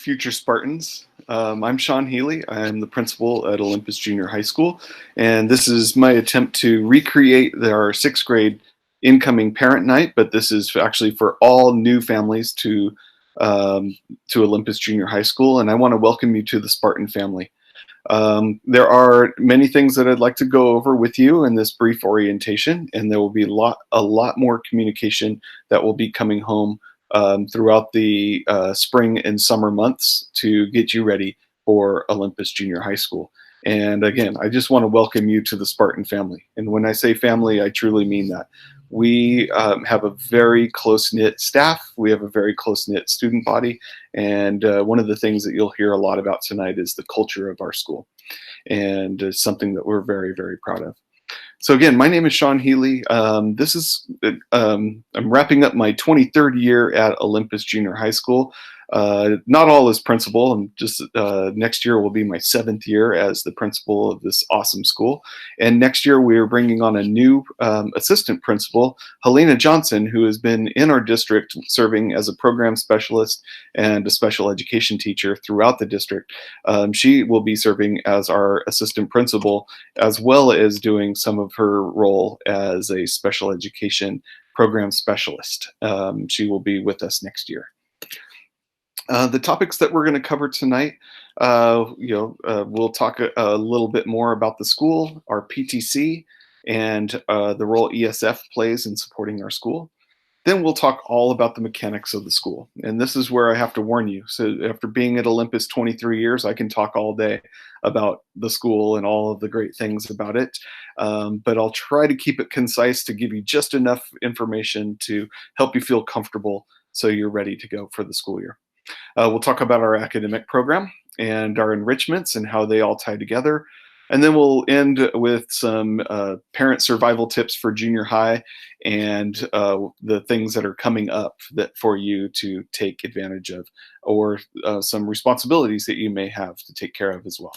future Spartans. I'm Sean Healy. I'm the principal at Olympus Junior High School, and this is my attempt to recreate our sixth grade incoming parent night, but this is actually for all new families to Olympus Junior High School, and I want to welcome you to the Spartan family. There are many things that I'd like to go over with you in this brief orientation, and there will be a lot more communication that will be coming home throughout the spring and summer months to get you ready for Olympus Junior High School. And again, I just want to welcome you to the Spartan family. And when I say family, I truly mean that. We have a very close-knit staff. We have a very close-knit student body. And one of the things that you'll hear a lot about tonight is the culture of our school. And it's something that we're very, very proud of. So again, my name is Sean Healy. I'm wrapping up my 23rd year at Olympus Junior High School. Not all as principal. I'm just next year will be my 7th year as the principal of this awesome school. And next year we are bringing on a new assistant principal, Helena Johnson, who has been in our district serving as a program specialist and a special education teacher throughout the district. She will be serving as our assistant principal, as well as doing some of her role as a special education program specialist. She will be with us next year. The topics that we're going to cover tonight, we'll talk a little bit more about the school, our PTC, and the role ESF plays in supporting our school. Then we'll talk all about the mechanics of the school. And this is where I have to warn you. So after being at Olympus 23 years, I can talk all day about the school and all of the great things about it. But I'll try to keep it concise to give you just enough information to help you feel comfortable so you're ready to go for the school year. We'll talk about our academic program and our enrichments and how they all tie together. And then we'll end with some parent survival tips for junior high and the things that are coming up for you to take advantage of, or some responsibilities that you may have to take care of as well.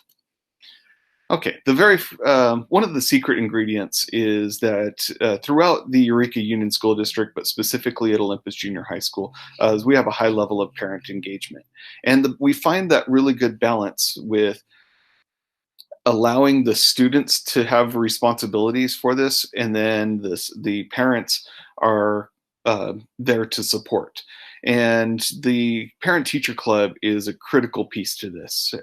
Okay, one of the secret ingredients is that throughout the Eureka Union School District, but specifically at Olympus Junior High School, is we have a high level of parent engagement. And we find that really good balance with allowing the students to have responsibilities for this, and then the parents are there to support. And the parent-teacher club is a critical piece to this.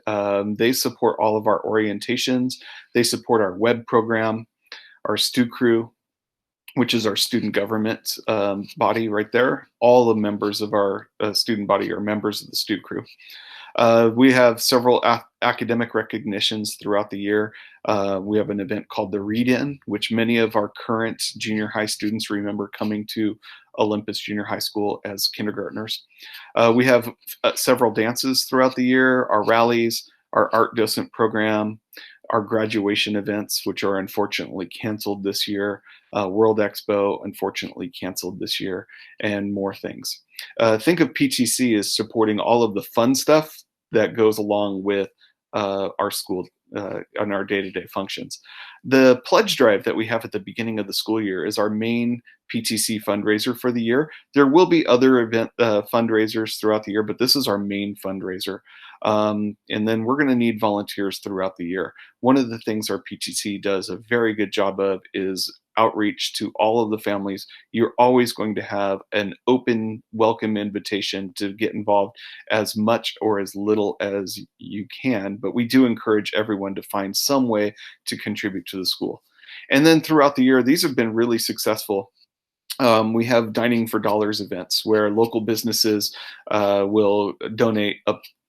They support all of our orientations. They support our web program, our Stu Crew, which is our student government body right there. All the members of our student body are members of the Stu Crew. We have several academic recognitions throughout the year. We have an event called the Read-In, which many of our current junior high students remember coming to Olympus Junior High School as kindergartners. We have several dances throughout the year, our rallies, our art docent program, our graduation events, which are unfortunately canceled this year, World Expo, unfortunately canceled this year, and more things. Think of PTC as supporting all of the fun stuff that goes along with our school and our day-to-day functions. The pledge drive that we have at the beginning of the school year is our main PTC fundraiser for the year. There will be other event fundraisers throughout the year, but this is our main fundraiser. And then we're going to need volunteers throughout the year. One of the things our PTC does a very good job of is outreach to all of the families. You're always going to have an open, welcome invitation to get involved as much or as little as you can, but we do encourage everyone to find some way to contribute to the school. And then throughout the year, these have been really successful. We have Dining for Dollars events where local businesses will donate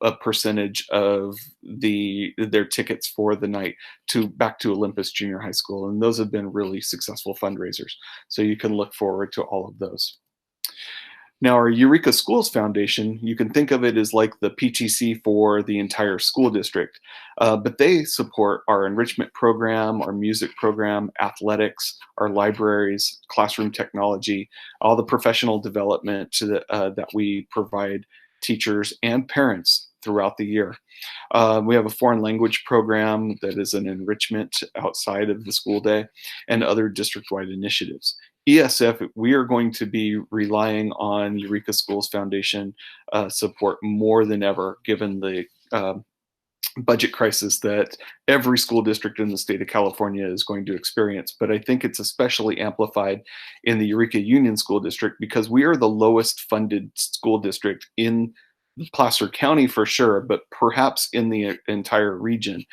a percentage of their tickets for the night back to Olympus Junior High School, and those have been really successful fundraisers. So you can look forward to all of those. Now, our Eureka Schools Foundation, you can think of it as like the PTC for the entire school district, but they support our enrichment program, our music program, athletics, our libraries, classroom technology, all the professional development that we provide teachers and parents throughout the year. We have a foreign language program that is an enrichment outside of the school day, and other district-wide initiatives. ESF, we are going to be relying on Eureka Schools Foundation support more than ever, given the budget crisis that every school district in the state of California is going to experience. But I think it's especially amplified in the Eureka Union School District because we are the lowest funded school district in Placer County for sure, but perhaps in the entire region.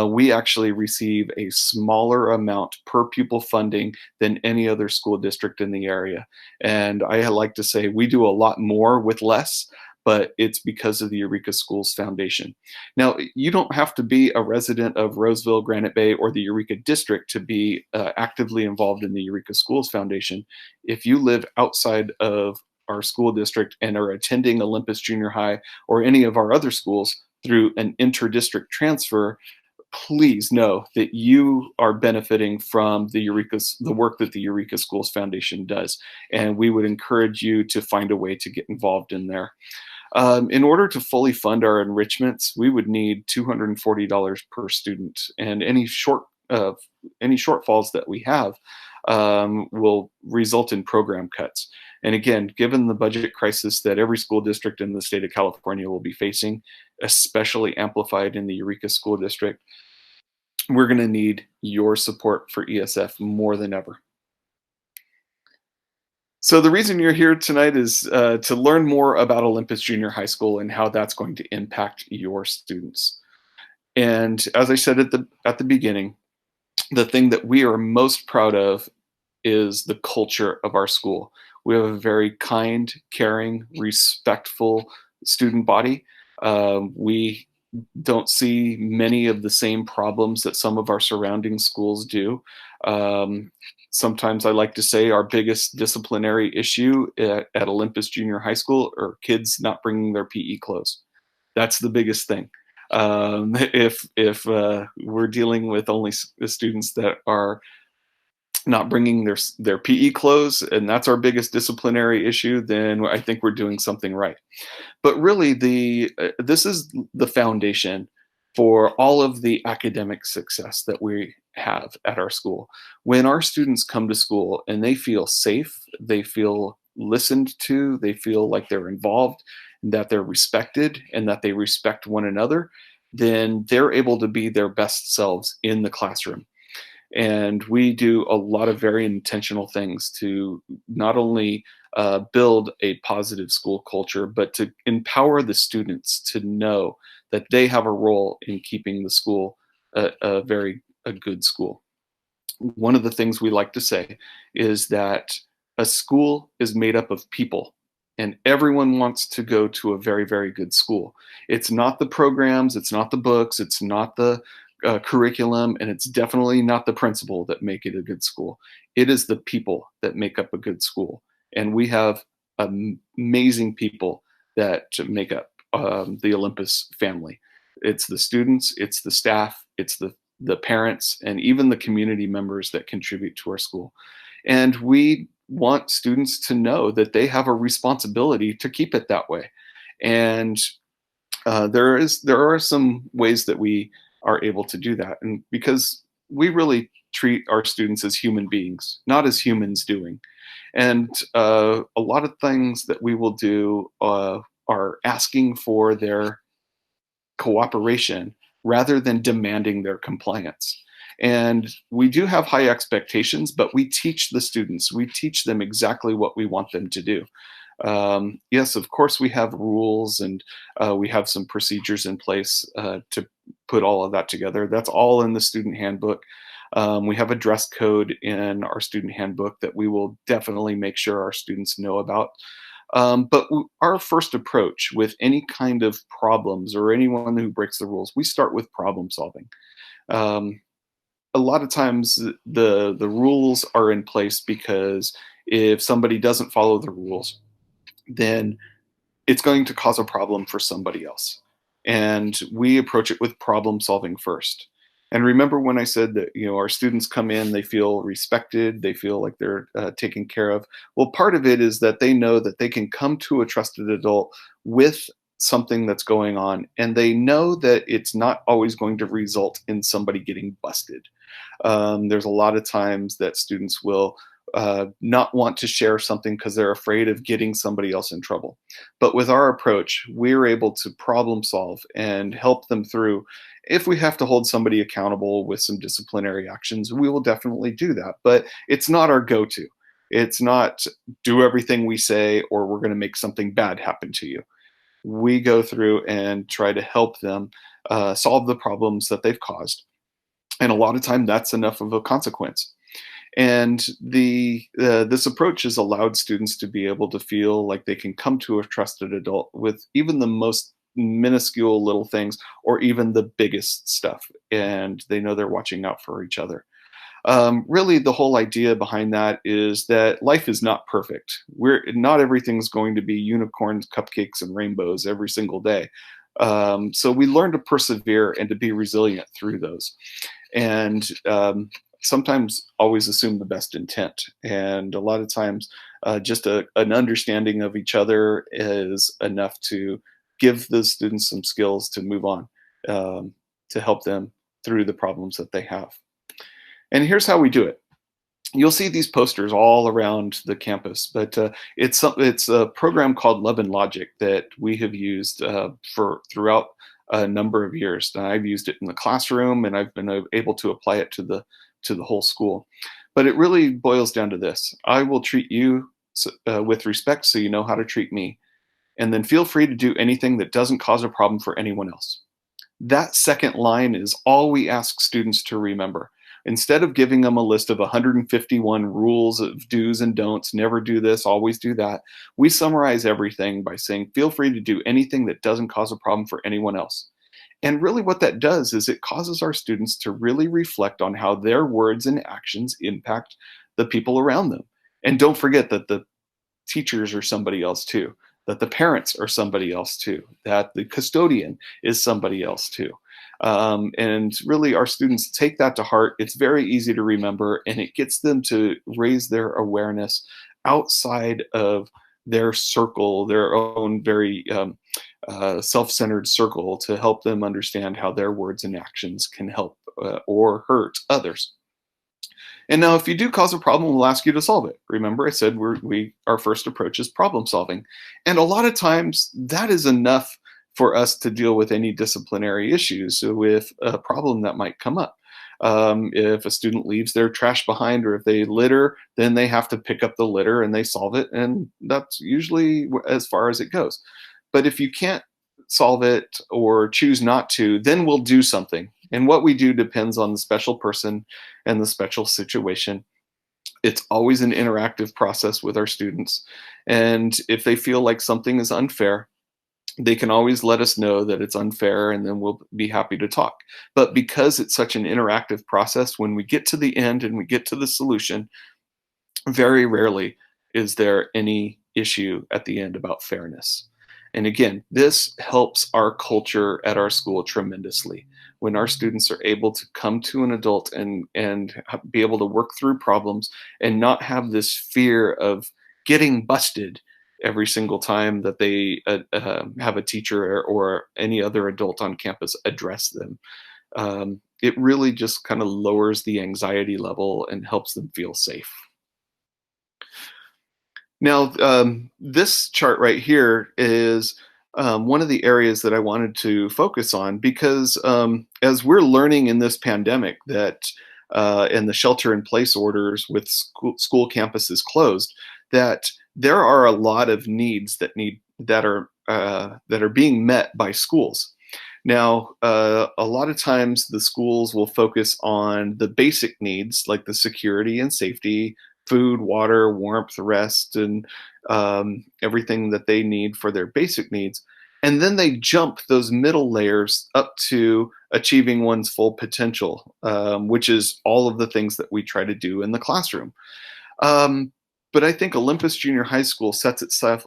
We actually receive a smaller amount per pupil funding than any other school district in the area. And I like to say we do a lot more with less, but it's because of the Eureka Schools Foundation. Now, you don't have to be a resident of Roseville, Granite Bay, or the Eureka District to be actively involved in the Eureka Schools Foundation. If you live outside of our school district and are attending Olympus Junior High or any of our other schools through an inter-district transfer, please know that you are benefiting from the work that the Eureka Schools Foundation does. And we would encourage you to find a way to get involved in there. In order to fully fund our enrichments, we would need $240 per student, and any shortfalls that we have will result in program cuts. And again, given the budget crisis that every school district in the state of California will be facing, especially amplified in the Eureka School District, we're going to need your support for ESF more than ever. So the reason you're here tonight is to learn more about Olympus Junior High School and how that's going to impact your students. And as I said at the beginning, the thing that we are most proud of is the culture of our school. We have a very kind, caring, respectful student body. We don't see many of the same problems that some of our surrounding schools do. Sometimes I like to say our biggest disciplinary issue at Olympus Junior High School are kids not bringing their PE clothes. That's the biggest thing. If we're dealing with only students that are not bringing their PE clothes, and that's our biggest disciplinary issue, then I think we're doing something right. But really, this is the foundation for all of the academic success that we have at our school. When our students come to school and they feel safe, they feel listened to, they feel like they're involved, that they're respected, and that they respect one another, then they're able to be their best selves in the classroom. And we do a lot of very intentional things to not only build a positive school culture, but to empower the students to know that they have a role in keeping the school a good school. One of the things we like to say is that a school is made up of people, and everyone wants to go to a very, very good school. It's not the programs, it's not the books, it's not the curriculum, and it's definitely not the principal that make it a good school. It is the people that make up a good school. And we have amazing people that make up the Olympus family. It's the students, it's the staff, it's the parents, and even the community members that contribute to our school. And we want students to know that they have a responsibility to keep it that way. And there are some ways that we are able to do that, and because we really treat our students as human beings, not as humans doing. And a lot of things that we will do are asking for their cooperation rather than demanding their compliance. And we do have high expectations, but we teach the students, we teach them exactly what we want them to do. Yes, of course, we have rules and we have some procedures in place to put all of that together. That's all in the student handbook. We have a dress code in our student handbook that we will definitely make sure our students know about. But our first approach with any kind of problems or anyone who breaks the rules, we start with problem solving. A lot of times the rules are in place because if somebody doesn't follow the rules, then it's going to cause a problem for somebody else. And we approach it with problem solving first. And remember when I said that, our students come in, they feel respected, they feel like they're taken care of. Well, part of it is that they know that they can come to a trusted adult with something that's going on, and they know that it's not always going to result in somebody getting busted. There's a lot of times that students will not want to share something because they're afraid of getting somebody else in trouble. But with our approach, we're able to problem solve and help them through. If we have to hold somebody accountable with some disciplinary actions, we will definitely do that. But it's not our go to. It's not do everything we say or we're going to make something bad happen to you. We go through and try to help them solve the problems that they've caused. And a lot of time that's enough of a consequence. And this approach has allowed students to be able to feel like they can come to a trusted adult with even the most minuscule little things or even the biggest stuff, and they know they're watching out for each other. Really, the whole idea behind that is that life is not perfect. We're not everything's going to be unicorns, cupcakes, and rainbows every single day. So we learn to persevere and to be resilient through those. And sometimes always assume the best intent. And a lot of times, just an understanding of each other is enough to give the students some skills to move on, to help them through the problems that they have. And here's how we do it. You'll see these posters all around the campus, but it's a program called Love and Logic that we have used for throughout a number of years. And I've used it in the classroom, and I've been able to apply it to the whole school. But it really boils down to this: I will treat you with respect, so you know how to treat me, and then feel free to do anything that doesn't cause a problem for anyone else. That second line is all we ask students to remember. Instead of giving them a list of 151 rules of do's and don'ts, never do this, always do that, we summarize everything by saying, feel free to do anything that doesn't cause a problem for anyone else. And really what that does is it causes our students to really reflect on how their words and actions impact the people around them. And don't forget that the teachers are somebody else too, that the parents are somebody else too, that the custodian is somebody else too. And really our students take that to heart. It's very easy to remember, and it gets them to raise their awareness outside of their circle, their own very self-centered circle, to help them understand how their words and actions can help or hurt others. And now, if you do cause a problem, we'll ask you to solve it. Remember, I said our first approach is problem solving, and a lot of times that is enough for us to deal with any disciplinary issues with a problem that might come up. If a student leaves their trash behind, or if they litter, then they have to pick up the litter and they solve it, and that's usually as far as it goes. But if you can't solve it or choose not to, then we'll do something. And what we do depends on the special person and the special situation. It's always an interactive process with our students. And if they feel like something is unfair, they can always let us know that it's unfair, and then we'll be happy to talk. But because it's such an interactive process, when we get to the end and we get to the solution, very rarely is there any issue at the end about fairness. And again, this helps our culture at our school tremendously. When our students are able to come to an adult and be able to work through problems and not have this fear of getting busted every single time that they have a teacher or any other adult on campus address them. It really just kind of lowers the anxiety level and helps them feel safe. Now, this chart right here is one of the areas that I wanted to focus on, because as we're learning in this pandemic that and the shelter-in-place orders with school campuses closed, that there are a lot of needs that are being met by schools. Now, a lot of times the schools will focus on the basic needs like the security and safety, food, water, warmth, rest, and everything that they need for their basic needs. And then they jump those middle layers up to achieving one's full potential, which is all of the things that we try to do in the classroom. But I think Olympus Junior High School sets itself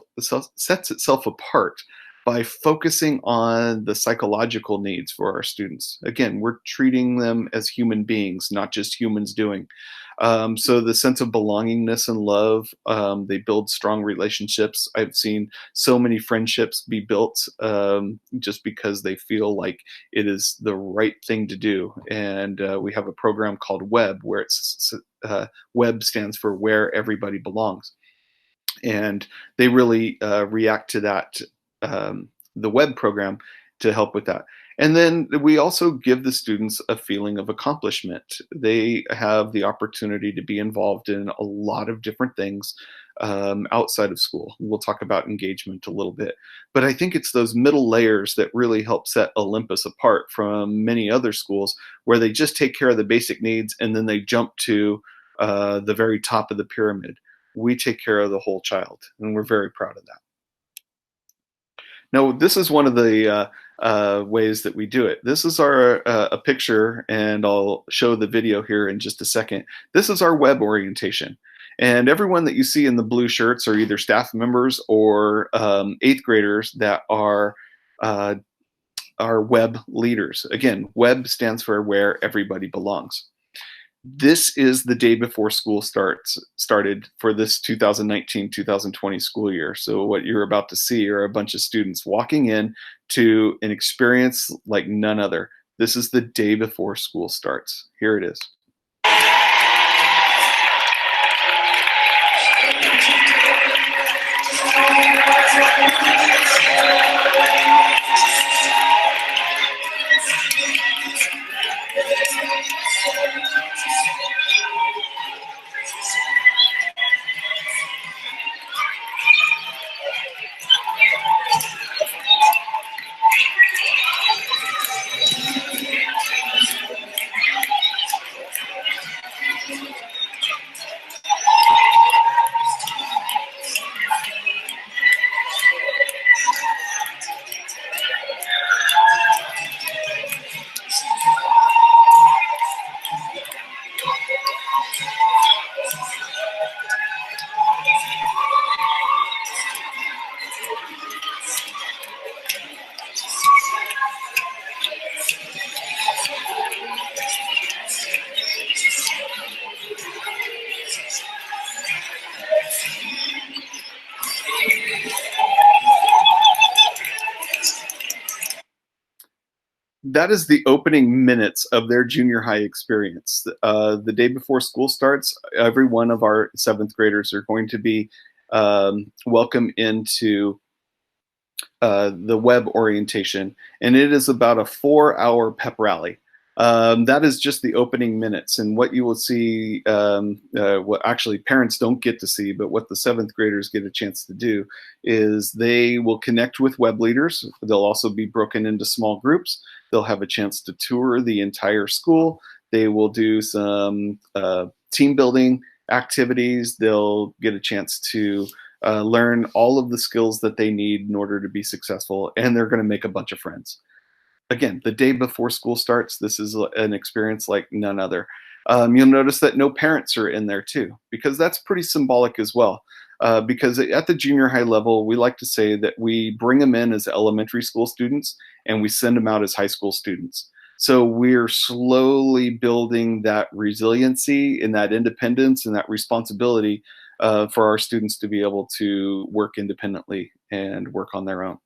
apart by focusing on the psychological needs for our students. Again, we're treating them as human beings, not just humans doing. So the sense of belongingness and love, they build strong relationships. I've seen so many friendships be built just because they feel like it is the right thing to do. And we have a program called WEB, where WEB stands for Where Everybody Belongs. And they really react to that, the web program, to help with that. And then we also give the students a feeling of accomplishment. They have the opportunity to be involved in a lot of different things outside of school. We'll talk about engagement a little bit. But I think it's those middle layers that really help set Olympus apart from many other schools, where they just take care of the basic needs and then they jump to the very top of the pyramid. We take care of the whole child, and we're very proud of that. Now, this is one of the ways that we do it. This is our a picture, and I'll show the video here in just a second. This is our web orientation. And everyone that you see in the blue shirts are either staff members or eighth graders that are web leaders. Again, web stands for Where Everybody Belongs. This is the day before school started for this 2019-2020 school year. So what you're about to see are a bunch of students walking in to an experience like none other. This is the day before school starts. Here it is. That is the opening minutes of their junior high experience. The day before school starts, every one of our seventh graders are going to be welcome into the web orientation, and it is about a 4-hour pep rally. That is just the opening minutes, and what you will see, what actually parents don't get to see, but what the seventh graders get a chance to do, is they will connect with web leaders. They'll also be broken into small groups. They'll have a chance to tour the entire school. They will do some team building activities. They'll get a chance to learn all of the skills that they need in order to be successful, and they're going to make a bunch of friends. Again, the day before school starts, this is an experience like none other. You'll notice that no parents are in there too, because that's pretty symbolic as well. Because at the junior high level, we like to say that we bring them in as elementary school students and we send them out as high school students. So we're slowly building that resiliency and that independence and that responsibility for our students to be able to work independently and work on their own.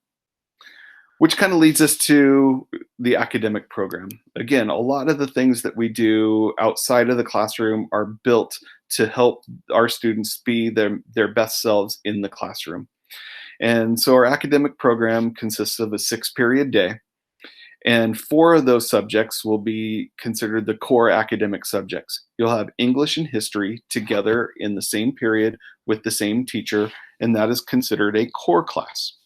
Which kind of leads us to the academic program. Again, a lot of the things that we do outside of the classroom are built to help our students be their best selves in the classroom. And so our academic program consists of a 6-period day, and 4 of those subjects will be considered the core academic subjects. You'll have English and history together in the same period with the same teacher, and that is considered a core class.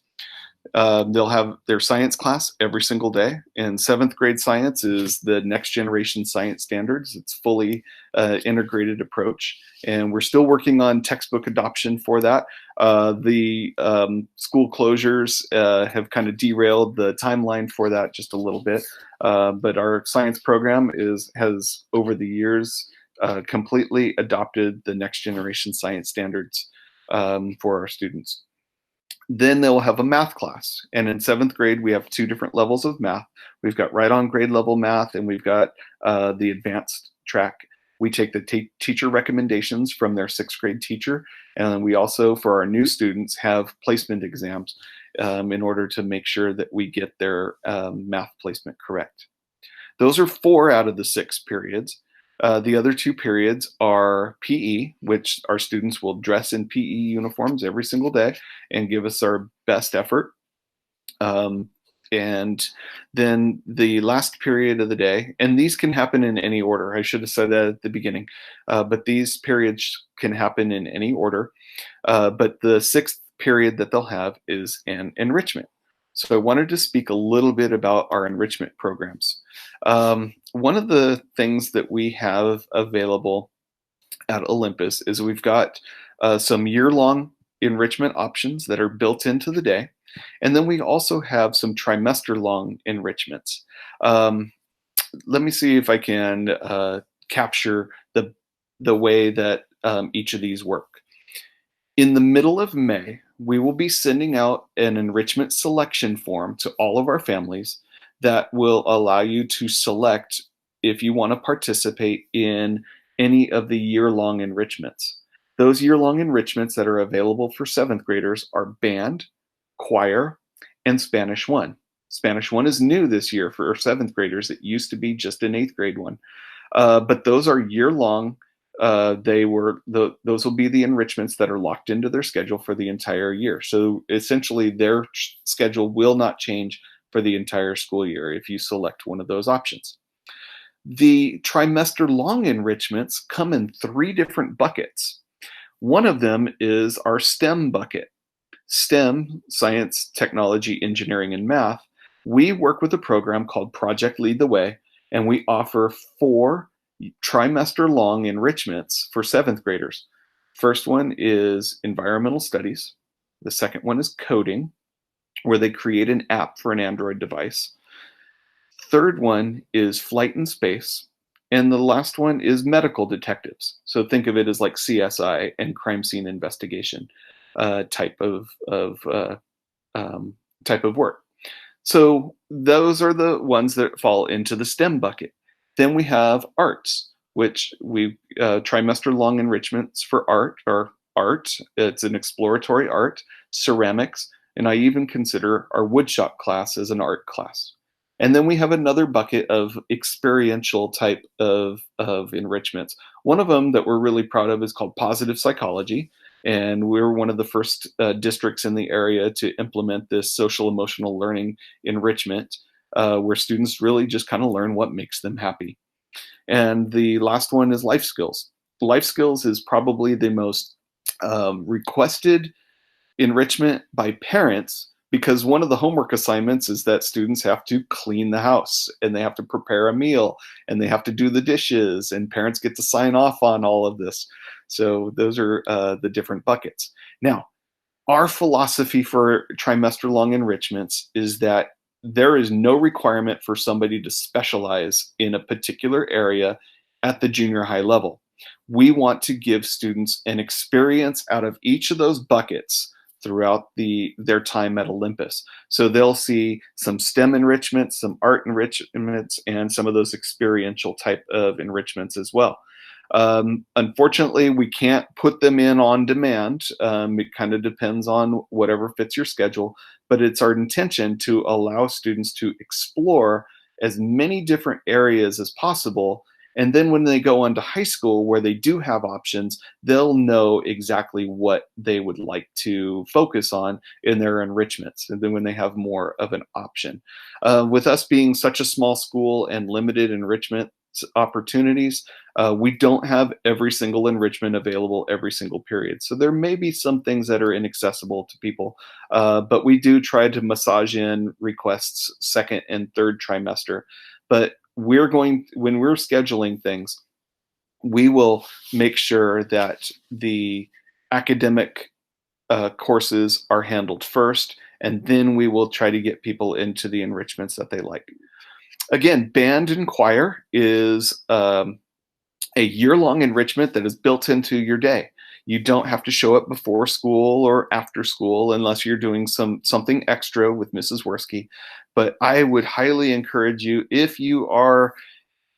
They'll have their science class every single day, and 7th grade science is the next generation science standards. It's fully integrated approach, and we're still working on textbook adoption for that. The school closures have kind of derailed the timeline for that just a little bit, but our science program has over the years completely adopted the next generation science standards for our students. Then they'll have a math class. And in seventh grade, we have two different levels of math. We've got right on grade level math, and we've got the advanced track. We take the teacher recommendations from their sixth grade teacher. And we also, for our new students, have placement exams in order to make sure that we get their math placement correct. Those are 4 out of the 6 periods. The other 2 periods are PE, which our students will dress in PE uniforms every single day and give us our best effort. And then the last period of the day, and these can happen in any order. I should have said that at the beginning, but these periods can happen in any order. But the 6th period that they'll have is an enrichment. So I wanted to speak a little bit about our enrichment programs. One of the things that we have available at Olympus is we've got some year-long enrichment options that are built into the day. And then we also have some trimester-long enrichments. Let me see if I can capture the way that each of these work. In the middle of May, we will be sending out an enrichment selection form to all of our families that will allow you to select if you want to participate in any of the year-long enrichments. Those year-long enrichments that are available for 7th graders are band, choir, and Spanish 1. Spanish 1 is new this year for our 7th graders. It used to be just an 8th grade one. But those are year-long. Those will be the enrichments that are locked into their schedule for the entire year. So essentially their schedule will not change for the entire school year if you select one of those options. The trimester long enrichments come in 3 different buckets. One of them is our STEM bucket. STEM, science, technology, engineering, and math. We work with a program called Project Lead the Way, and we offer 4 trimester long enrichments for 7th graders. First one is environmental studies. The second one is coding, where they create an app for an Android device. Third one is flight and space. And the last one is medical detectives. So think of it as like CSI and crime scene investigation type of work. So those are the ones that fall into the STEM bucket. Then we have arts, which we trimester long enrichments for art or art. It's an exploratory art, ceramics, and I even consider our woodshop class as an art class. And then we have another bucket of experiential type of enrichments. One of them that we're really proud of is called positive psychology. And we're one of the first districts in the area to implement this social emotional learning enrichment, where students really just kind of learn what makes them happy. And the last one is life skills. Life skills is probably the most requested enrichment by parents, because one of the homework assignments is that students have to clean the house and they have to prepare a meal and they have to do the dishes, and parents get to sign off on all of this. So those are the different buckets. Now, our philosophy for trimester long enrichments is that there is no requirement for somebody to specialize in a particular area at the junior high level. We want to give students an experience out of each of those buckets throughout their time at Olympus. So they'll see some STEM enrichments, some art enrichments, and some of those experiential type of enrichments as well. Unfortunately, we can't put them in on demand. It kind of depends on whatever fits your schedule, but it's our intention to allow students to explore as many different areas as possible. And then when they go on to high school, where they do have options, they'll know exactly what they would like to focus on in their enrichments. And then when they have more of an option. With us being such a small school and limited enrichment opportunities, we don't have every single enrichment available every single period. So there may be some things that are inaccessible to people, but we do try to massage in requests 2nd and 3rd trimester. But when we're scheduling things, we will make sure that the academic courses are handled first, and then we will try to get people into the enrichments that they like. Again, band and choir is a year-long enrichment that is built into your day. You don't have to show up before school or after school unless you're doing something extra with Mrs. Worski. But I would highly encourage you, if you are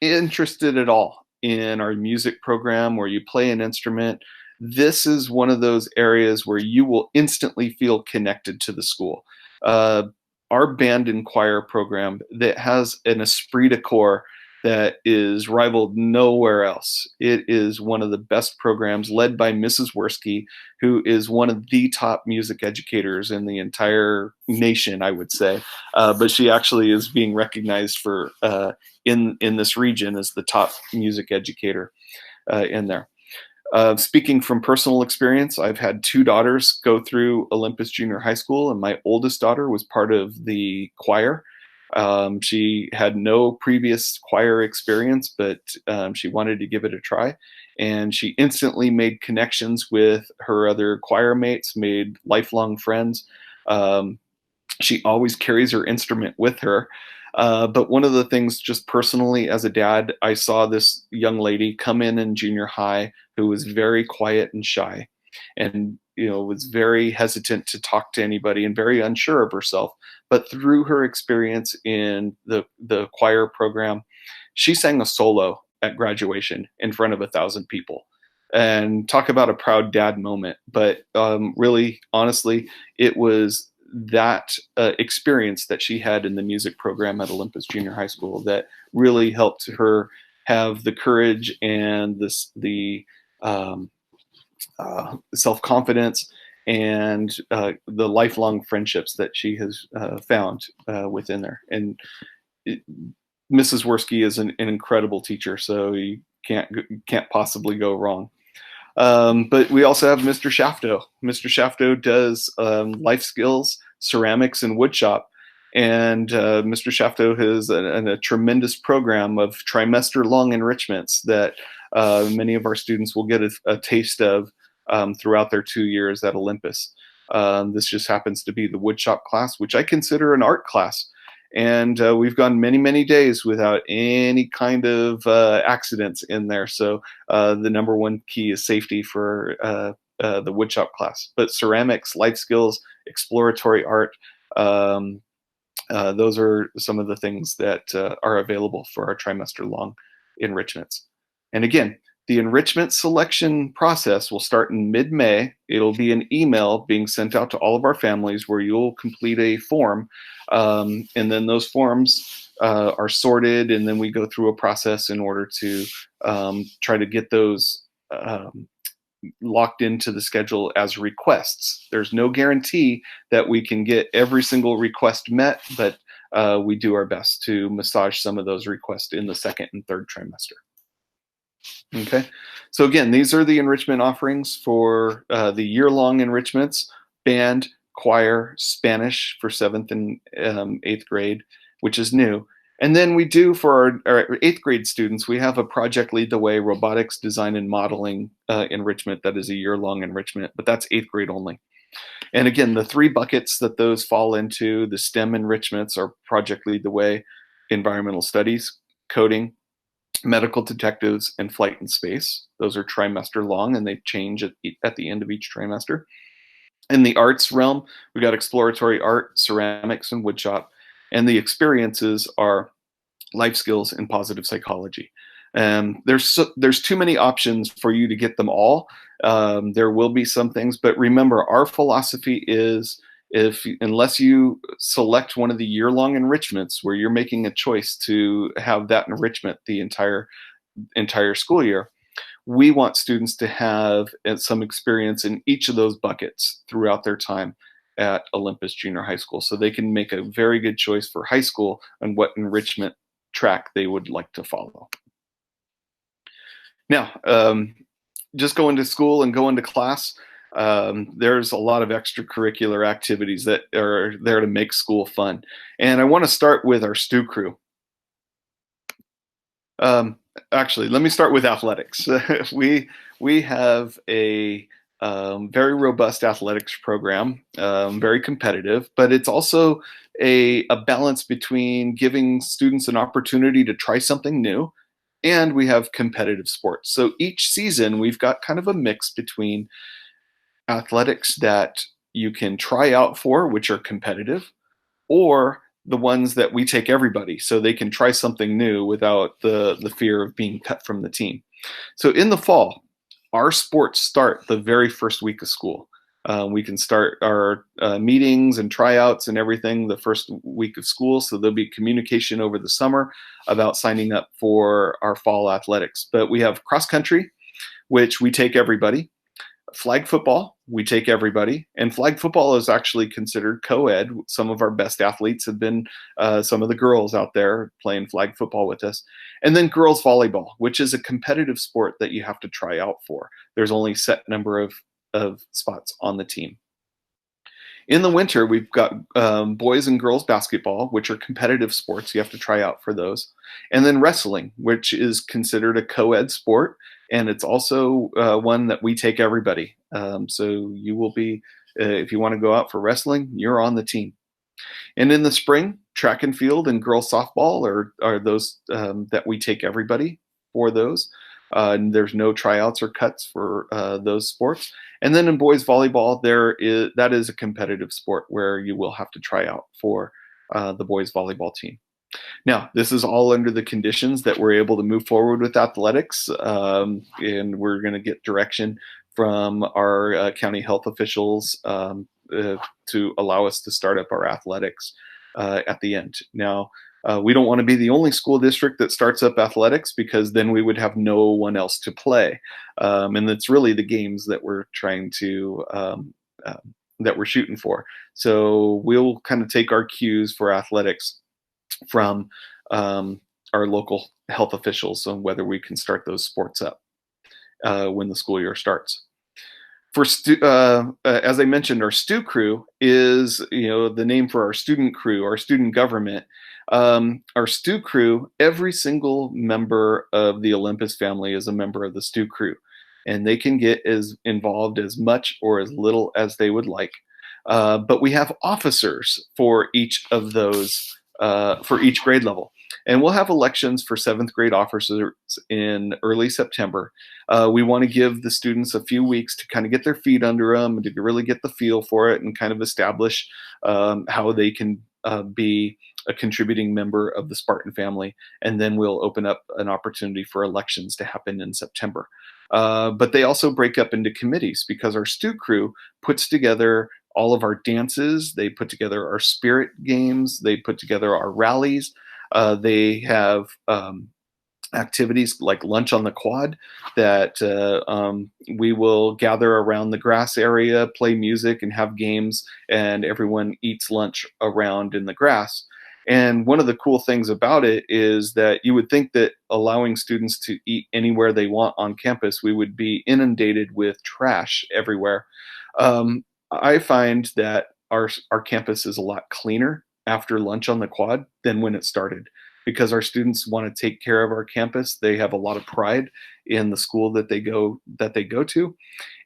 interested at all in our music program or you play an instrument, this is one of those areas where you will instantly feel connected to the school. Uh, our band and choir program that has an esprit de corps that is rivaled nowhere else. It is one of the best programs led by Mrs. Worski, who is one of the top music educators in the entire nation, I would say. But she actually is being recognized for in this region as the top music educator in there. Speaking from personal experience, I've had two daughters go through Olympus Junior High School, and my oldest daughter was part of the choir. She had no previous choir experience, but she wanted to give it a try. And she instantly made connections with her other choir mates, made lifelong friends. She always carries her instrument with her. But one of the things, just personally as a dad, I saw this young lady come in junior high who was very quiet and shy, and was very hesitant to talk to anybody and very unsure of herself. But through her experience in the choir program, she sang a solo at graduation in front of 1,000 people. And talk about a proud dad moment. But really, honestly, it was that experience that she had in the music program at Olympus Junior High School that really helped her have the courage and the self-confidence and the lifelong friendships that she has found within there. And Mrs. Worski is an incredible teacher, so you can't possibly go wrong. But we also have Mr. Shafto. Mr. Shafto does life skills, ceramics, and woodshop. And Mr. Shafto has a tremendous program of trimester-long enrichments that many of our students will get a taste of throughout their 2 years at Olympus. This just happens to be the woodshop class, which I consider an art class. And we've gone many, many days without any kind of accidents in there. So the number one key is safety for the woodshop class. But ceramics, life skills, exploratory art, those are some of the things that are available for our trimester-long enrichments. And again, the enrichment selection process will start in mid-May. It'll be an email being sent out to all of our families where you'll complete a form. And then those forms are sorted, and then we go through a process in order to try to get those locked into the schedule as requests. There's no guarantee that we can get every single request met, but we do our best to massage some of those requests in the second and third trimester. Okay, so again, these are the enrichment offerings for the year-long enrichments: band, choir, Spanish for 7th and 8th grade, which is new. And then we do for our 8th grade students, we have a Project Lead the Way robotics design and modeling enrichment that is a year-long enrichment, but that's 8th grade only. And again, the 3 buckets that those fall into, the STEM enrichments, are Project Lead the Way, environmental studies, coding, medical detectives, and flight and space. Those are trimester long, and they change at the end of each trimester. In the arts realm, we've got exploratory art, ceramics, and woodshop. And the experiences are life skills and positive psychology. There's too many options for you to get them all. There will be some things, but remember, our philosophy is unless you select one of the year-long enrichments where you're making a choice to have that enrichment the entire school year, we want students to have some experience in each of those buckets throughout their time at Olympus Junior High School, so they can make a very good choice for high school on what enrichment track they would like to follow. Now, just going to school and going to class, there's a lot of extracurricular activities that are there to make school fun. And I want to start with our stew crew. Actually, let me start with athletics. we have a very robust athletics program, very competitive, but it's also a balance between giving students an opportunity to try something new and we have competitive sports. So each season, we've got kind of a mix between athletics that you can try out for, which are competitive, or the ones that we take everybody so they can try something new without the fear of being cut from the team. So in the fall, our sports start the very first week of school. We can start our meetings and tryouts and everything the first week of school. So there'll be communication over the summer about signing up for our fall athletics. But we have cross country, which we take everybody. Flag football, we take everybody. And flag football is actually considered co-ed. Some of our best athletes have been some of the girls out there playing flag football with us. And then girls volleyball, which is a competitive sport that you have to try out for. There's only a set number of spots on the team. In the winter, we've got boys and girls basketball, which are competitive sports. You have to try out for those. And then wrestling, which is considered a co-ed sport. And it's also one that we take everybody. So you will be, if you want to go out for wrestling, you're on the team. And in the spring, track and field and girls softball are those that we take everybody for those. And there's no tryouts or cuts for those sports. And then in boys volleyball, that is a competitive sport where you will have to try out for the boys volleyball team. Now, this is all under the conditions that we're able to move forward with athletics, and we're going to get direction from our county health officials to allow us to start up our athletics at the end. Now, we don't want to be the only school district that starts up athletics, because then we would have no one else to play. And it's really the games that we're trying to, that we're shooting for. So we'll kind of take our cues for athletics from our local health officials on whether we can start those sports up when the school year starts. For as I mentioned, our STU crew is the name for our student crew, our student government. Our STU crew, every single member of the Olympus family is a member of the STU crew, and they can get as involved as much or as little as they would like. But we have officers for each of those, for each grade level. And we'll have elections for 7th grade officers in early September. We want to give the students a few weeks to kind of get their feet under them and to really get the feel for it and kind of establish how they can be a contributing member of the Spartan family. And then we'll open up an opportunity for elections to happen in September. But they also break up into committees, because our STU crew puts together all of our dances. They put together our spirit games. They put together our rallies. They have activities like lunch on the quad that we will gather around the grass area, play music, and have games, and everyone eats lunch around in the grass. And one of the cool things about it is that you would think that allowing students to eat anywhere they want on campus, we would be inundated with trash everywhere. I find that our campus is a lot cleaner after lunch on the quad than when it started, because our students want to take care of our campus. They have a lot of pride in the school that they go to,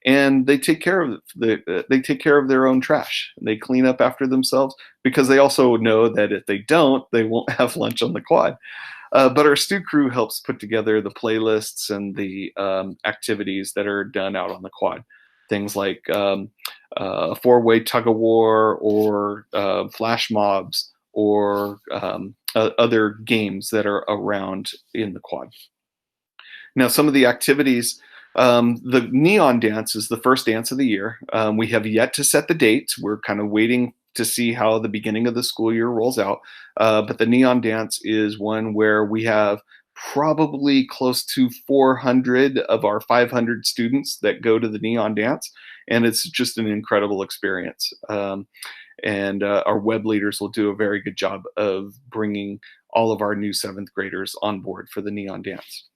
and they take care of their own trash. They clean up after themselves, because they also know that if they don't, they won't have lunch on the quad. But our STU crew helps put together the playlists and the activities that are done out on the quad. Things like a 4-way tug of war, or flash mobs, or other games that are around in the quad. Now, some of the activities, the neon dance is the first dance of the year. We have yet to set the date. We're kind of waiting to see how the beginning of the school year rolls out. But the neon dance is one where we have probably close to 400 of our 500 students that go to the neon dance. And it's just an incredible experience. And our web leaders will do a very good job of bringing all of our new 7th graders on board for the neon dance.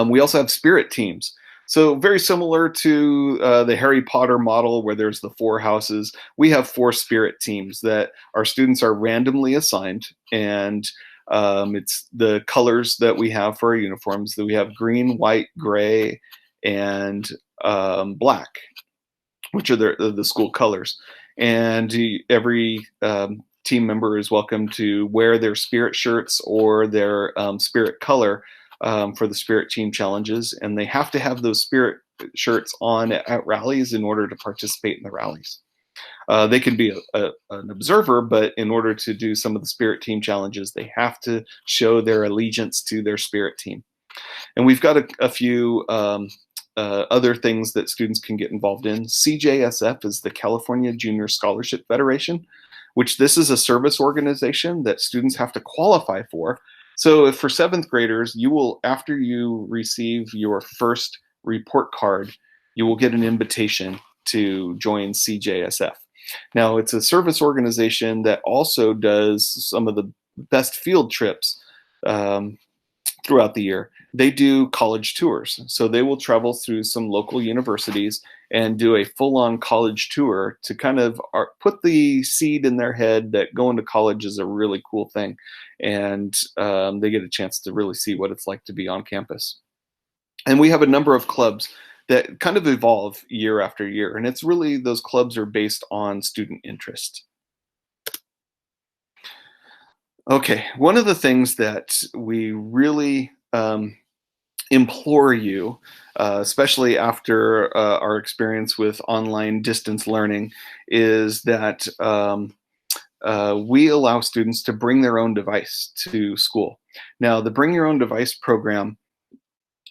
We also have spirit teams. So very similar to the Harry Potter model, where there's the 4 houses, we have 4 spirit teams that our students are randomly assigned. And it's the colors that we have for our uniforms, that we have green, white, gray, and black, which are the school colors. And every team member is welcome to wear their spirit shirts or their spirit color for the Spirit Team challenges, and they have to have those Spirit shirts on at rallies in order to participate in the rallies. They can be an observer, but in order to do some of the Spirit Team challenges, they have to show their allegiance to their Spirit Team. And we've got a few other things that students can get involved in. CJSF is the California Junior Scholarship Federation, which this is a service organization that students have to qualify for. So if for 7th graders, you will, after you receive your first report card, you will get an invitation to join CJSF. Now, it's a service organization that also does some of the best field trips throughout the year. They do college tours. So they will travel through some local universities and do a full-on college tour to kind of put the seed in their head that going to college is a really cool thing. And they get a chance to really see what it's like to be on campus. And we have a number of clubs that kind of evolve year after year. And it's really, those clubs are based on student interest. Okay, one of the things that we really implore you, especially after our experience with online distance learning, is that we allow students to bring their own device to school. Now, the Bring Your Own Device program,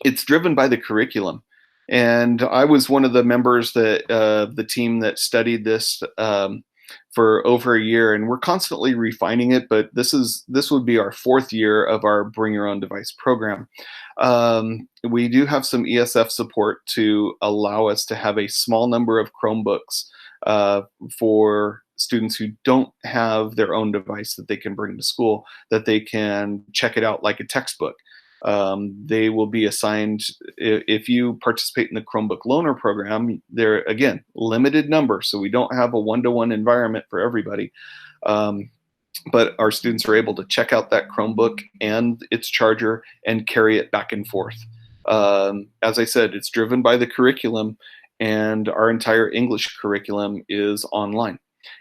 it's driven by the curriculum. And I was one of the members that the team that studied this for over a year, and we're constantly refining it, but this would be our 4th year of our Bring Your Own Device program. We do have some ESF support to allow us to have a small number of Chromebooks for students who don't have their own device that they can bring to school, that they can check it out like a textbook. They will be assigned, if you participate in the Chromebook loaner program, they're, again, limited number, so we don't have a one-to-one environment for everybody. But our students are able to check out that Chromebook and its charger and carry it back and forth. As I said, it's driven by the curriculum, and our entire English curriculum is online.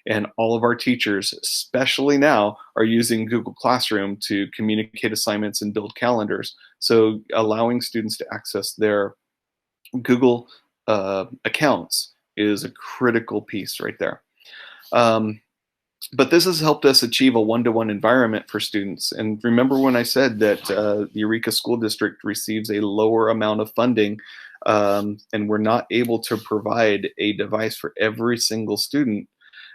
And all of our teachers, especially now, are using Google Classroom to communicate assignments and build calendars. So allowing students to access their Google accounts is a critical piece right there. But this has helped us achieve a one-to-one environment for students. And remember when I said that the Eureka School District receives a lower amount of funding, and we're not able to provide a device for every single student.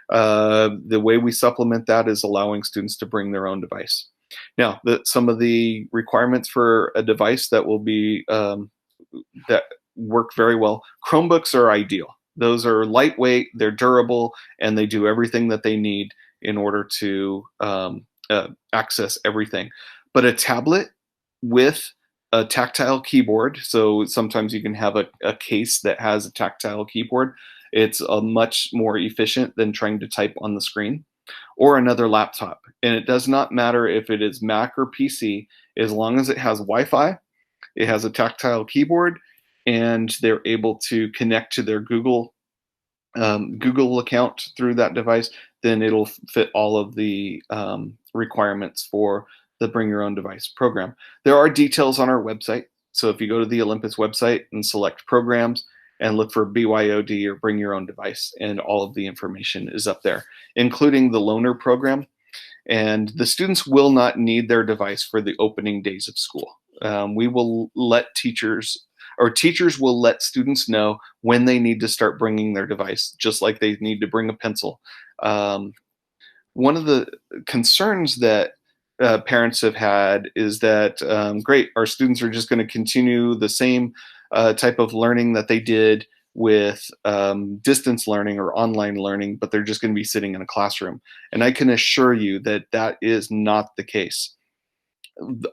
The way we supplement that is allowing students to bring their own device. Now, some of the requirements for a device that will be that work very well. Chromebooks are ideal. Those are lightweight, they're durable, and they do everything that they need in order to access everything. But a tablet with a tactile keyboard, so sometimes you can have a case that has a tactile keyboard. It's much more efficient than trying to type on the screen, or another laptop. And it does not matter if it is Mac or PC, as long as it has Wi-Fi, it has a tactile keyboard, and they're able to connect to their Google account through that device, then it'll fit all of the requirements for the Bring Your Own Device program. There are details on our website. So if you go to the Olympus website and select programs, and look for BYOD or Bring Your Own Device, and all of the information is up there, including the loaner program. And the students will not need their device for the opening days of school. We will let teachers will let students know when they need to start bringing their device, just like they need to bring a pencil. One of the concerns that parents have had is that, great, our students are just going to continue the same type of learning that they did with distance learning or online learning, but they're just going to be sitting in a classroom. And I can assure you that that is not the case.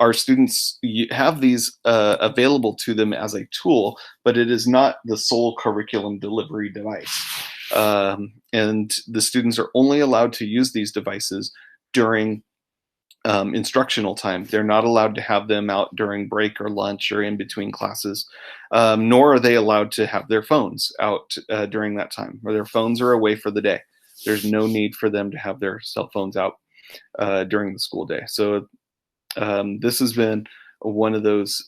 Our students have these available to them as a tool, but it is not the sole curriculum delivery device. And the students are only allowed to use these devices during instructional time. They're not allowed to have them out during break or lunch or in between classes, nor are they allowed to have their phones out during that time, or their phones are away for the day. There's no need for them to have their cell phones out during the school day. So this has been one of those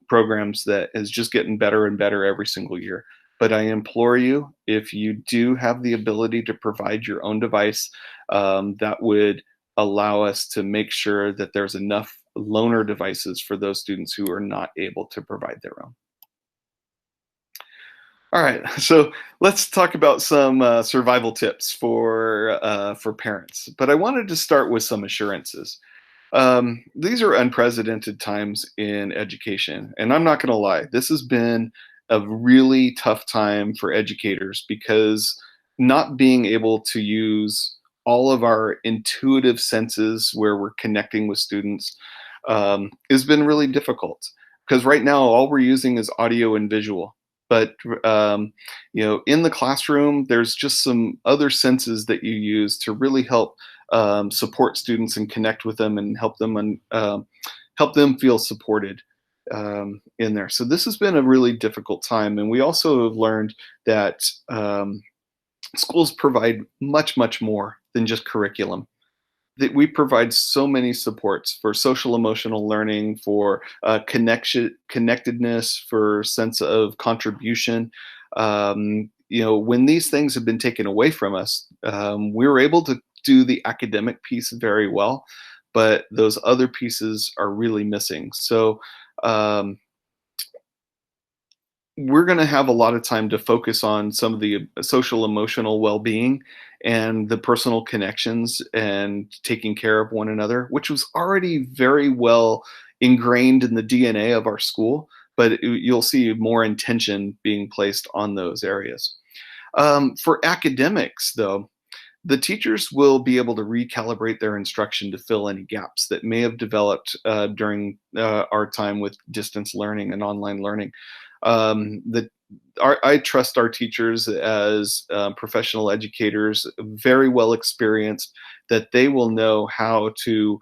programs that is just getting better and better every single year. But I implore you, if you do have the ability to provide your own device, that would allow us to make sure that there's enough loaner devices for those students who are not able to provide their own. All right, so let's talk about some survival tips for parents. But I wanted to start with some assurances. These are unprecedented times in education, and I'm not going to lie. This has been a really tough time for educators because not being able to use all of our intuitive senses where we're connecting with students has been really difficult. Because right now, all we're using is audio and visual. But in the classroom, there's just some other senses that you use to really help support students and connect with them and help them feel supported in there. So this has been a really difficult time, and we also have learned that schools provide much, much more than just curriculum. That we provide so many supports for social emotional learning, for connectedness, for sense of contribution. When these things have been taken away from us, we were able to do the academic piece very well, but those other pieces are really missing. So um, we're going to have a lot of time to focus on some of the social emotional well-being and the personal connections and taking care of one another, which was already very well ingrained in the DNA of our school, but you'll see more intention being placed on those areas. For academics, though, the teachers will be able to recalibrate their instruction to fill any gaps that may have developed during our time with distance learning and online learning. I trust our teachers as professional educators, very well experienced, that they will know how to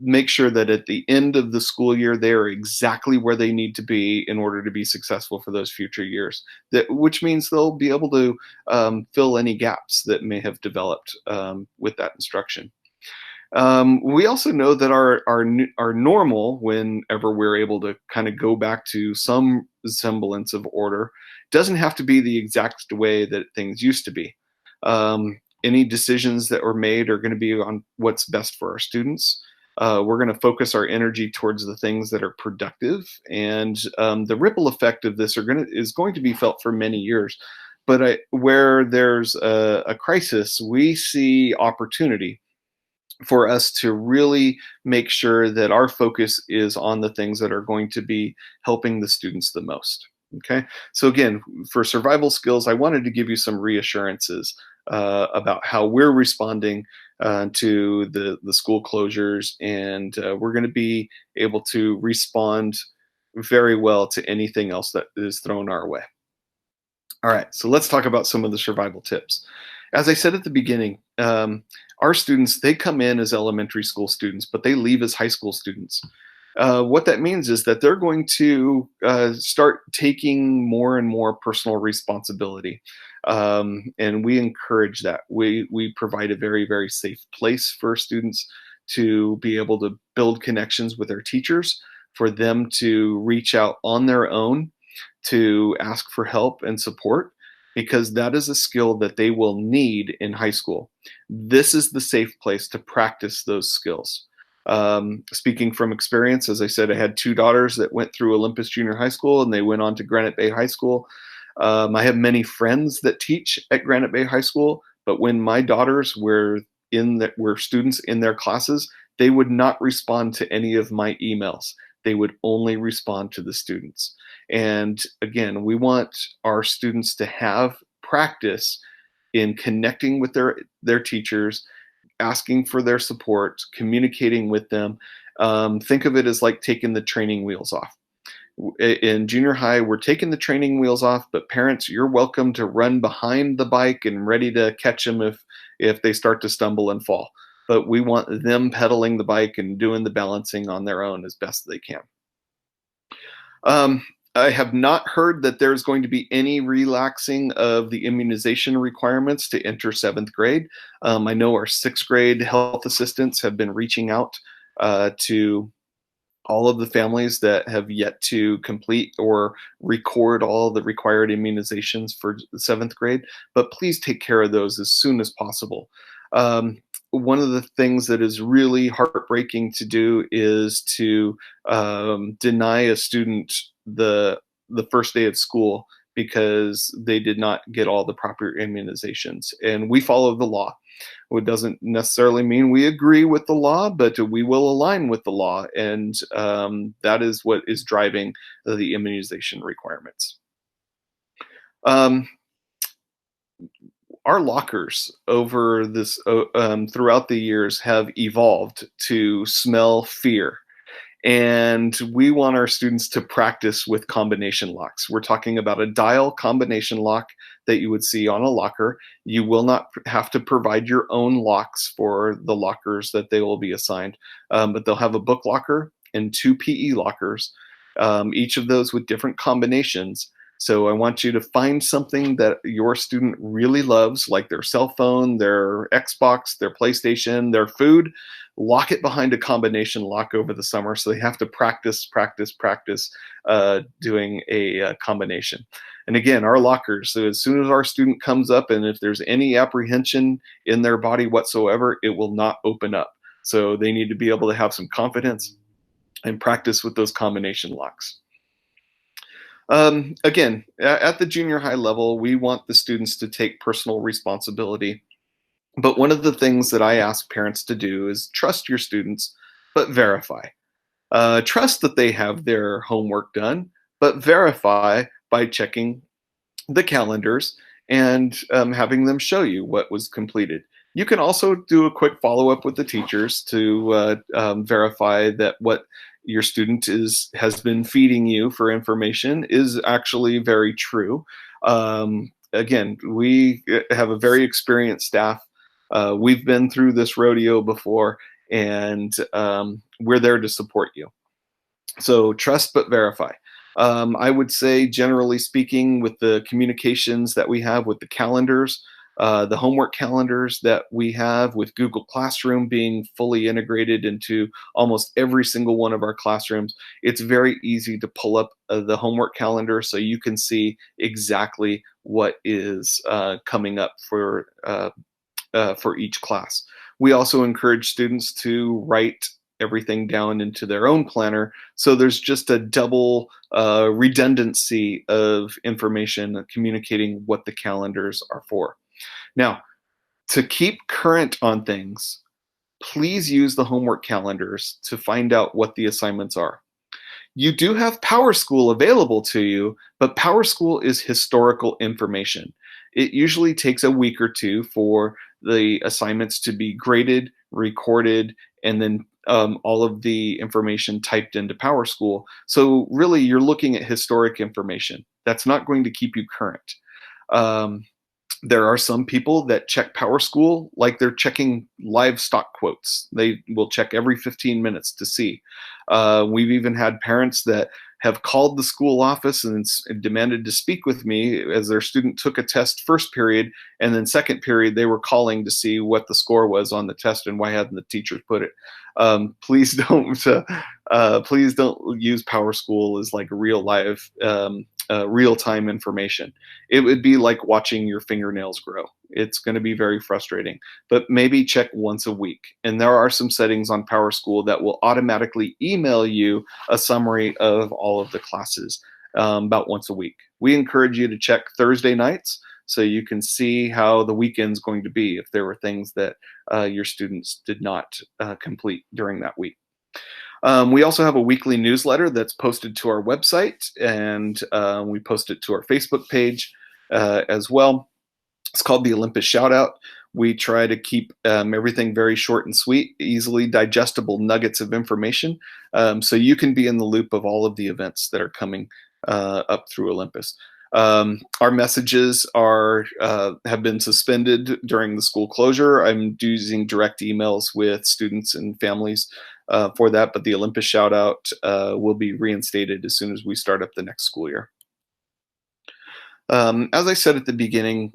make sure that at the end of the school year they are exactly where they need to be in order to be successful for those future years. Which means they'll be able to fill any gaps that may have developed with that instruction. We also know that our normal, whenever we're able to kind of go back to some semblance of order, doesn't have to be the exact way that things used to be. Any decisions that were made are going to be on what's best for our students. We're going to focus our energy towards the things that are productive, and the ripple effect of this is going to be felt for many years. But where there's a crisis, we see opportunity for us to really make sure that our focus is on the things that are going to be helping the students the most. Okay, so again, for survival skills, I wanted to give you some reassurances about how we're responding to the school closures, and we're going to be able to respond very well to anything else that is thrown our way. All right, so let's talk about some of the survival tips. As I said at the beginning, our students, they come in as elementary school students, but they leave as high school students. What that means is that they're going to start taking more and more personal responsibility. And we encourage that. We provide a very, very safe place for students to be able to build connections with their teachers, for them to reach out on their own to ask for help and support, because that is a skill that they will need in high school. This is the safe place to practice those skills. Speaking from experience, as I said, I had two daughters that went through Olympus Junior High School and they went on to Granite Bay High School. I have many friends that teach at Granite Bay High School, but when my daughters were students in their classes, they would not respond to any of my emails. They would only respond to the students. And again, we want our students to have practice in connecting with their teachers, asking for their support, communicating with them. Think of it as like taking the training wheels off. In junior high, we're taking the training wheels off, but parents, you're welcome to run behind the bike and ready to catch them if they start to stumble and fall. But we want them pedaling the bike and doing the balancing on their own as best they can. I have not heard that there's going to be any relaxing of the immunization requirements to enter 7th grade. I know our 6th grade health assistants have been reaching out to all of the families that have yet to complete or record all the required immunizations for the 7th grade, but please take care of those as soon as possible. One of the things that is really heartbreaking to do is to deny a student the first day of school because they did not get all the proper immunizations. And we follow the law. It doesn't necessarily mean we agree with the law, but we will align with the law, and that is what is driving the immunization requirements. Um, our lockers over this throughout the years have evolved to smell fear. And we want our students to practice with combination locks. We're talking about a dial combination lock that you would see on a locker. You will not have to provide your own locks for the lockers that they will be assigned, but they'll have a book locker and 2 PE lockers, each of those with different combinations. So I want you to find something that your student really loves, like their cell phone, their Xbox, their PlayStation, their food. Lock it behind a combination lock over the summer, so they have to practice doing a combination. And again, our lockers, so as soon as our student comes up and if there's any apprehension in their body whatsoever, it will not open up. So they need to be able to have some confidence and practice with those combination locks. Again, at the junior high level, we want the students to take personal responsibility. But one of the things that I ask parents to do is trust your students, but verify. Trust that they have their homework done, but verify by checking the calendars and having them show you what was completed. You can also do a quick follow-up with the teachers to verify that what your student has been feeding you for information is actually very true. Again, we have a very experienced staff. We've been through this rodeo before, and we're there to support you. So trust but verify. I would say, generally speaking, with the communications that we have with the calendars, the homework calendars that we have with Google Classroom being fully integrated into almost every single one of our classrooms, it's very easy to pull up the homework calendar so you can see exactly what is coming up for each class. We also encourage students to write everything down into their own planner, so there's just a double redundancy of information communicating what the calendars are for. Now, to keep current on things, please use the homework calendars to find out what the assignments are. You do have PowerSchool available to you, but PowerSchool is historical information. It usually takes a week or two for the assignments to be graded, recorded, and then all of the information typed into PowerSchool. So really, you're looking at historic information. That's not going to keep you current. There are some people that check PowerSchool like they're checking livestock quotes. They will check every 15 minutes to see. We've even had parents that have called the school office and demanded to speak with me as their student took a test first period, and then second period they were calling to see what the score was on the test and why hadn't the teachers put it. Please don't use PowerSchool as like real live real-time information. It would be like watching your fingernails grow. It's going to be very frustrating, but maybe check once a week. And there are some settings on PowerSchool that will automatically email you a summary of all of the classes about once a week. We encourage you to check Thursday nights so you can see how the weekend's going to be if there were things that your students did not complete during that week. We also have a weekly newsletter that's posted to our website, and we post it to our Facebook page as well. It's called the Olympus Shoutout. We try to keep everything very short and sweet, easily digestible nuggets of information, so you can be in the loop of all of the events that are coming up through Olympus. Our messages have been suspended during the school closure. I'm using direct emails with students and families for that, but the Olympus Shoutout will be reinstated as soon as we start up the next school year. As I said at the beginning,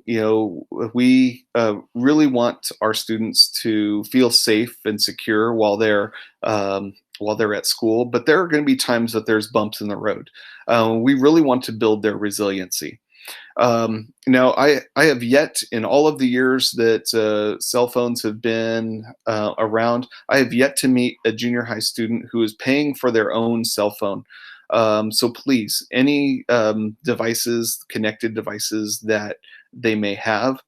we really want our students to feel safe and secure while they're at school. But there are going to be times that there's bumps in the road. We really want to build their resiliency. Now, I have yet, in all of the years that cell phones have been around, I have yet to meet a junior high student who is paying for their own cell phone. So please, any devices, connected devices that they may have,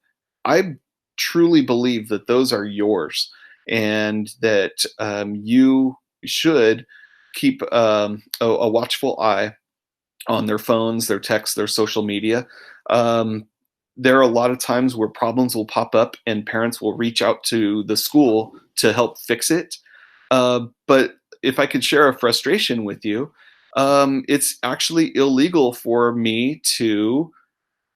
I truly believe that those are yours, and that you should keep a watchful eye on their phones, their texts, their social media. Um, there are a lot of times where problems will pop up and parents will reach out to the school to help fix it. But if I could share a frustration with you, it's actually illegal for me to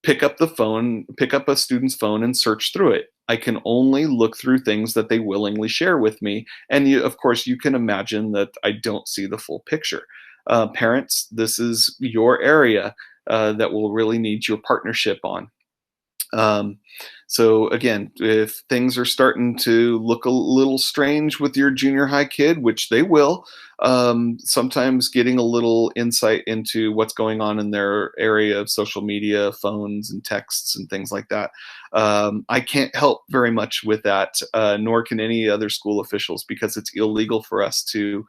pick up a student's phone and search through it. I can only look through things that they willingly share with me. And of course, you can imagine that I don't see the full picture. Parents, this is your area that will really need your partnership on. Um, so again, if things are starting to look a little strange with your junior high kid, which they will, sometimes getting a little insight into what's going on in their area of social media, phones and texts and things like that. I can't help very much with that, nor can any other school officials, because it's illegal for us to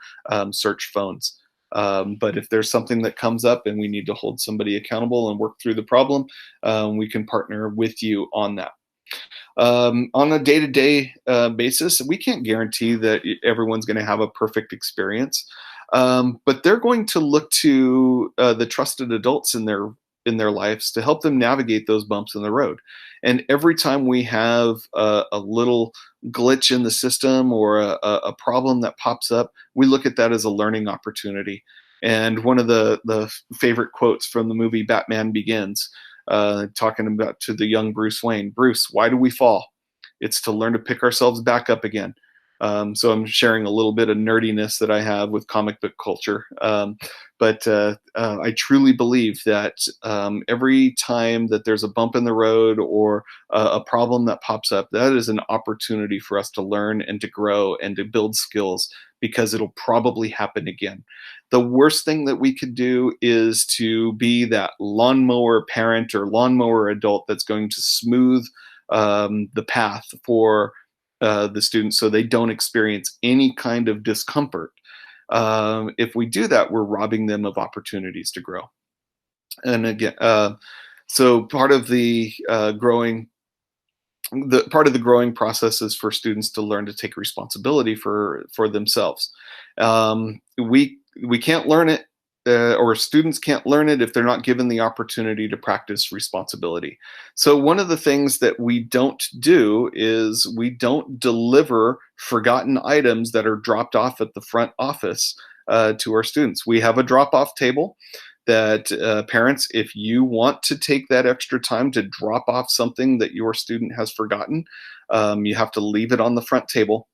search phones. But if there's something that comes up and we need to hold somebody accountable and work through the problem, we can partner with you on that. On a day-to-day basis, we can't guarantee that everyone's going to have a perfect experience, but they're going to look to the trusted adults in their lives to help them navigate those bumps in the road. And every time we have a little glitch in the system or a problem that pops up, we look at that as a learning opportunity. And one of the favorite quotes from the movie Batman Begins, talking about to the young Bruce Wayne, Bruce, why do we fall? It's to learn to pick ourselves back up again. So I'm sharing a little bit of nerdiness that I have with comic book culture. But I truly believe that every time that there's a bump in the road or a problem that pops up, that is an opportunity for us to learn and to grow and to build skills, because it'll probably happen again. The worst thing that we could do is to be that lawnmower parent or lawnmower adult that's going to smooth the path for the students so they don't experience any kind of discomfort. If we do that, we're robbing them of opportunities to grow. And again, so part of the growing process is for students to learn to take responsibility for themselves. We can't learn it, or students can't learn it if they're not given the opportunity to practice responsibility. So one of the things that we don't do is we don't deliver forgotten items that are dropped off at the front office to our students. We have a drop-off table that parents, if you want to take that extra time to drop off something that your student has forgotten, you have to leave it on the front table,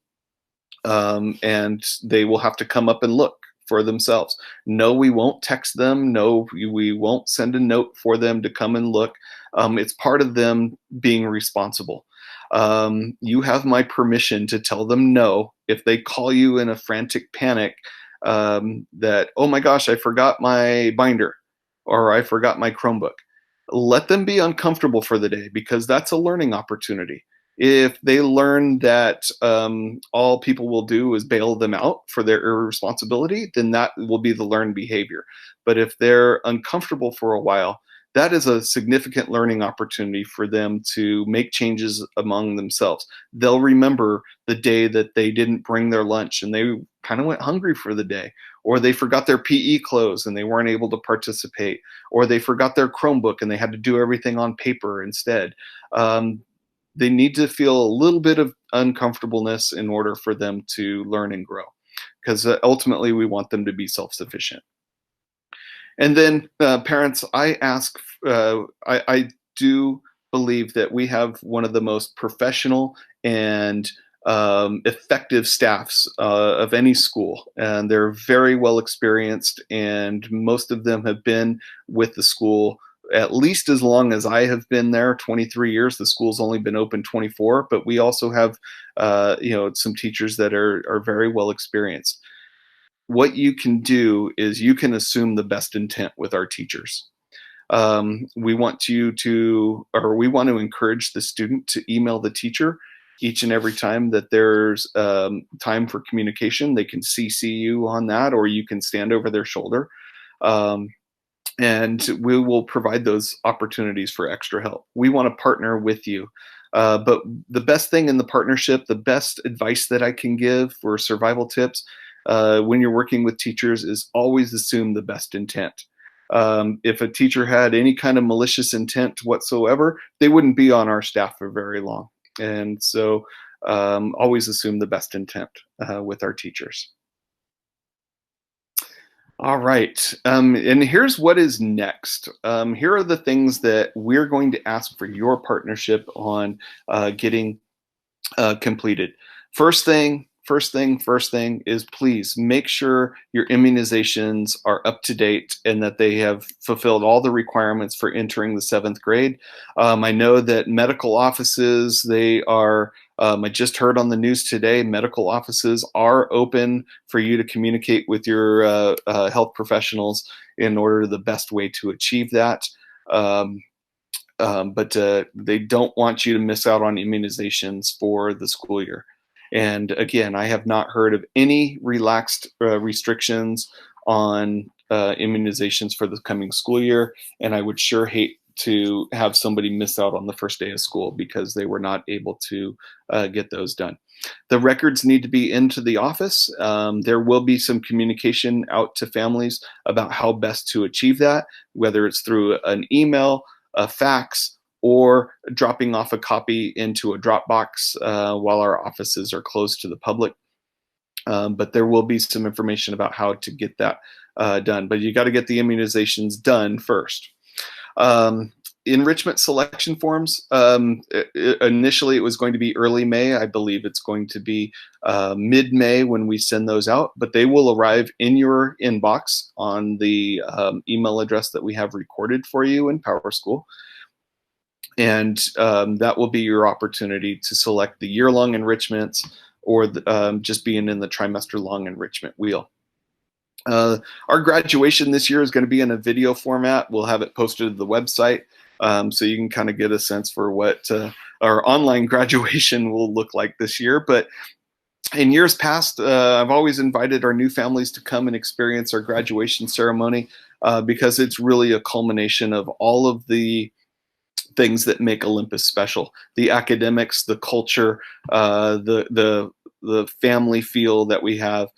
and they will have to come up and look for themselves. No, we won't text them. No, we won't send a note for them to come and look. It's part of them being responsible. You have my permission to tell them no if they call you in a frantic panic, that, oh my gosh, I forgot my binder or I forgot my Chromebook. Let them be uncomfortable for the day, because that's a learning opportunity. If they learn that all people will do is bail them out for their irresponsibility, then that will be the learned behavior. But if they're uncomfortable for a while, that is a significant learning opportunity for them to make changes among themselves. They'll remember the day that they didn't bring their lunch and they kind of went hungry for the day, or they forgot their PE clothes and they weren't able to participate, or they forgot their Chromebook and they had to do everything on paper instead. They need to feel a little bit of uncomfortableness in order for them to learn and grow, because ultimately we want them to be self-sufficient. And then parents, I do believe that we have one of the most professional and effective staffs of any school, and they're very well experienced, and most of them have been with the school at least as long as I have been there, 23 years. The school's only been open 24, but we also have, some teachers that are very well experienced. What you can do is you can assume the best intent with our teachers. We want we want to encourage the student to email the teacher each and every time that there's time for communication. They can CC you on that, or you can stand over their shoulder. Um, and we will provide those opportunities for extra help. We want to partner with you. But the best thing in the partnership, the best advice that I can give for survival tips when you're working with teachers is always assume the best intent. If a teacher had any kind of malicious intent whatsoever, they wouldn't be on our staff for very long. And so always assume the best intent with our teachers. All right. And here's what is next. Here are the things that we're going to ask for your partnership on getting completed. First thing is please make sure your immunizations are up to date and that they have fulfilled all the requirements for entering the 7th grade. I know that medical offices, they are, I just heard on the news today, medical offices are open for you to communicate with your health professionals in order the best way to achieve that. But they don't want you to miss out on immunizations for the school year. And again, I have not heard of any relaxed restrictions on immunizations for the coming school year. And I would sure hate to have somebody miss out on the first day of school because they were not able to get those done. The records need to be into the office. There will be some communication out to families about how best to achieve that, whether it's through an email, a fax, or dropping off a copy into a Dropbox while our offices are closed to the public. But there will be some information about how to get that done. But you got to get the immunizations done first. Enrichment selection forms, initially it was going to be early May. I believe it's going to be mid-May when we send those out, but they will arrive in your inbox on the email address that we have recorded for you in PowerSchool. And that will be your opportunity to select the year-long enrichments or just being in the trimester-long enrichment wheel. Our graduation this year is going to be in a video format. We'll have it posted to the website so you can kind of get a sense for what our online graduation will look like this year. But in years past, I've always invited our new families to come and experience our graduation ceremony because it's really a culmination of all of the things that make Olympus special: the academics, the culture, the family feel that we have.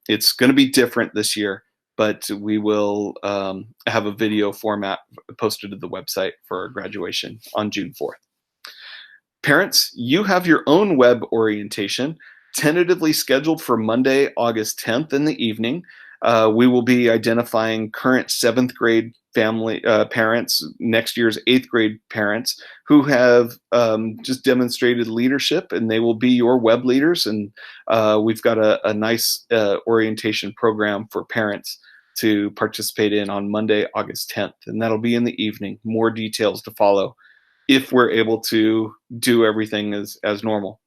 It's going to be different this year, but we will have a video format posted to the website for our graduation on June 4th. Parents, you have your own web orientation tentatively scheduled for Monday, August 10th in the evening. We will be identifying current 7th grade family parents, next year's 8th grade parents who have just demonstrated leadership, and they will be your web leaders. And we've got a nice orientation program for parents to participate in on Monday, August 10th, and that'll be in the evening. More details to follow if we're able to do everything as normal.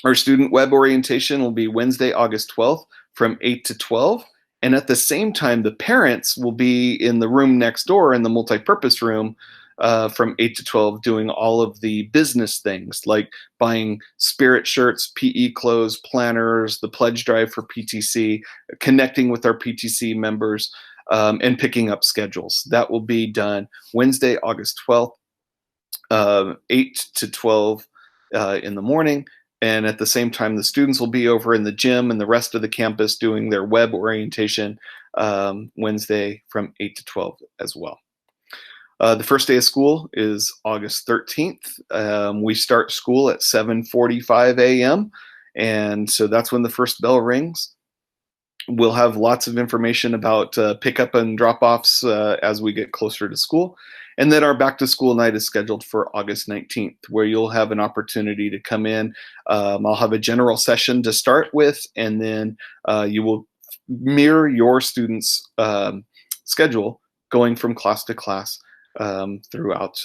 Our student web orientation will be Wednesday, August 12th from 8 to 12. And at the same time, the parents will be in the room next door in the multi-purpose room from 8 to 12 doing all of the business things like buying spirit shirts, PE clothes, planners, the pledge drive for PTC, connecting with our PTC members, and picking up schedules. That will be done Wednesday, August 12th, 8 to 12 in the morning. And at the same time, the students will be over in the gym and the rest of the campus doing their web orientation Wednesday from 8 to 12 as well. The first day of school is August 13th. We start school at 7:45 a.m. And so that's when the first bell rings. We'll have lots of information about pickup and drop-offs as we get closer to school. And then our back to school night is scheduled for August 19th, where you'll have an opportunity to come in. I'll have a general session to start with, and then you will mirror your students' schedule going from class to class throughout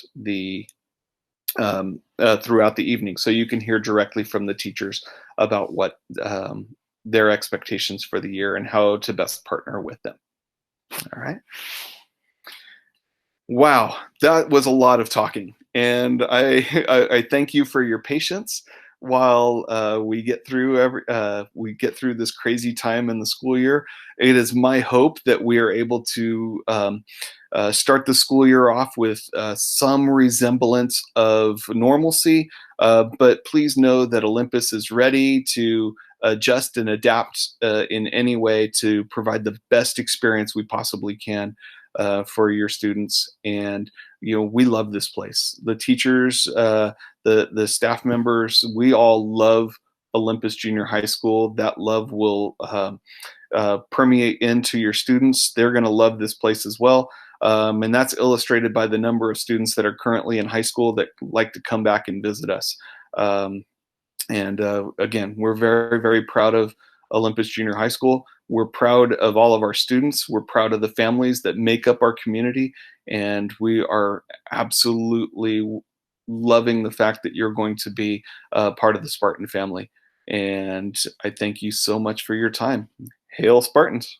throughout the evening, so you can hear directly from the teachers about what their expectations for the year and how to best partner with them. All right. Wow, that was a lot of talking, and I thank you for your patience while we get through this crazy time in the school year. It is my hope that we are able to start the school year off with some resemblance of normalcy, but please know that Olympus is ready to adjust and adapt in any way to provide the best experience we possibly can for your students. And we love this place. The teachers, the staff members, we all love Olympus Junior High School. That love will permeate into your students. They're going to love this place as well. And that's illustrated by the number of students that are currently in high school that like to come back and visit us. And again, we're very, very proud of Olympus Junior High School. We're proud of all of our students. We're proud of the families that make up our community. And we are absolutely loving the fact that you're going to be part of the Spartan family. And I thank you so much for your time. Hail Spartans.